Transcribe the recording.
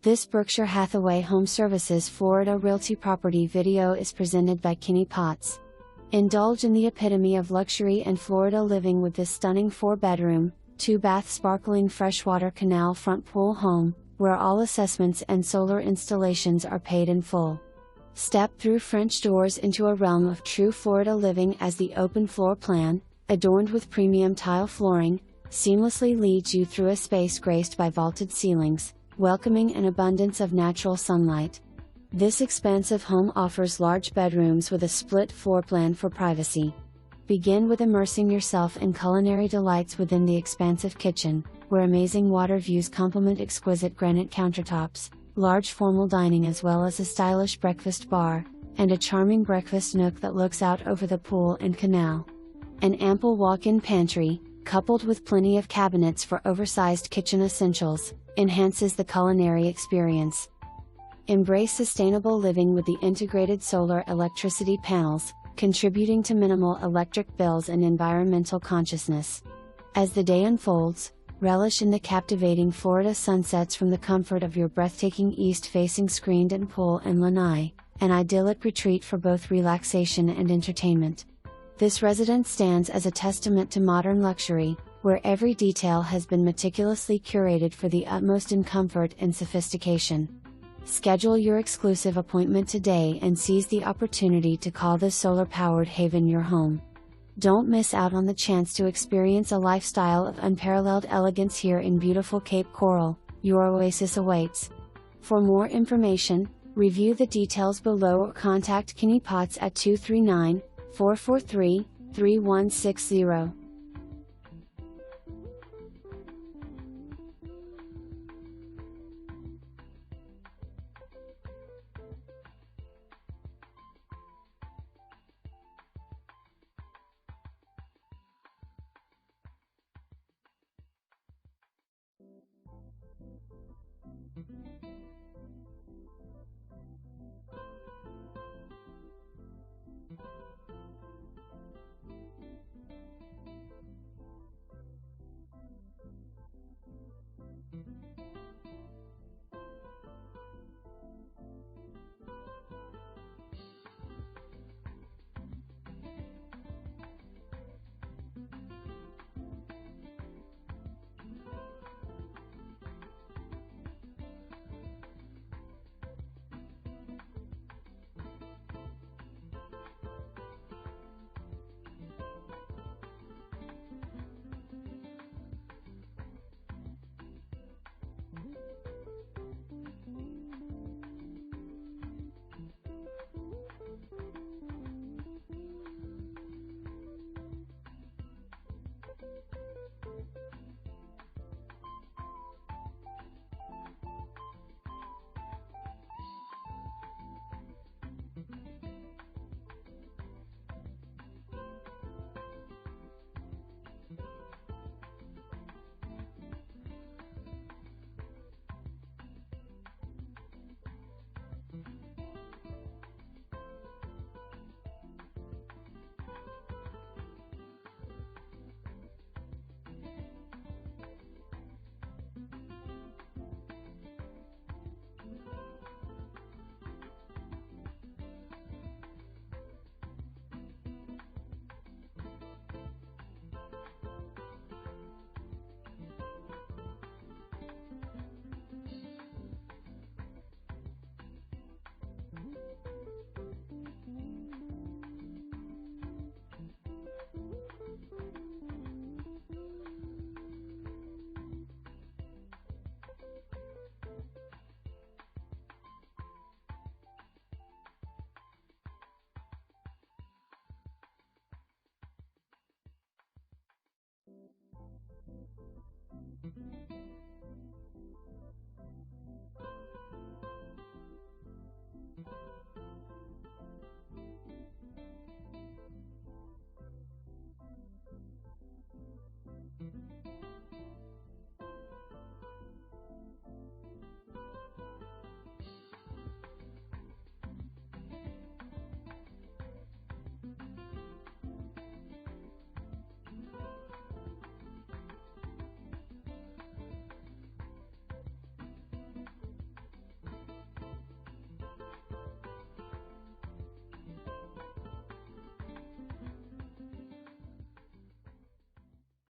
This Berkshire Hathaway HomeServices Florida Realty property video is presented by Kenny Potts. Indulge in the epitome of luxury and Florida living with this stunning 4-bedroom, 2-bath sparkling freshwater canal front pool home, where all assessments and solar installations are paid in full. Step through French doors into a realm of true Florida living as the open floor plan, adorned with premium tile flooring, seamlessly leads you through a space graced by vaulted ceilings, welcoming an abundance of natural sunlight. This expansive home offers large bedrooms with a split floor plan for privacy. Begin with immersing yourself in culinary delights within the expansive kitchen, where amazing water views complement exquisite granite countertops, large formal dining as well as a stylish breakfast bar, and a charming breakfast nook that looks out over the pool and canal. An ample walk-in pantry, coupled with plenty of cabinets for oversized kitchen essentials, enhances the culinary experience. Embrace sustainable living with the integrated solar electricity panels, contributing to minimal electric bills and environmental consciousness. As the day unfolds, relish in the captivating Florida sunsets from the comfort of your breathtaking east-facing screened-in pool and lanai, an idyllic retreat for both relaxation and entertainment. This residence stands as a testament to modern luxury, where every detail has been meticulously curated for the utmost in comfort and sophistication. Schedule your exclusive appointment today and seize the opportunity to call this solar-powered haven your home. Don't miss out on the chance to experience a lifestyle of unparalleled elegance here in beautiful Cape Coral. Your oasis awaits. For more information, review the details below or contact Kenny Potts at 239-443-3160.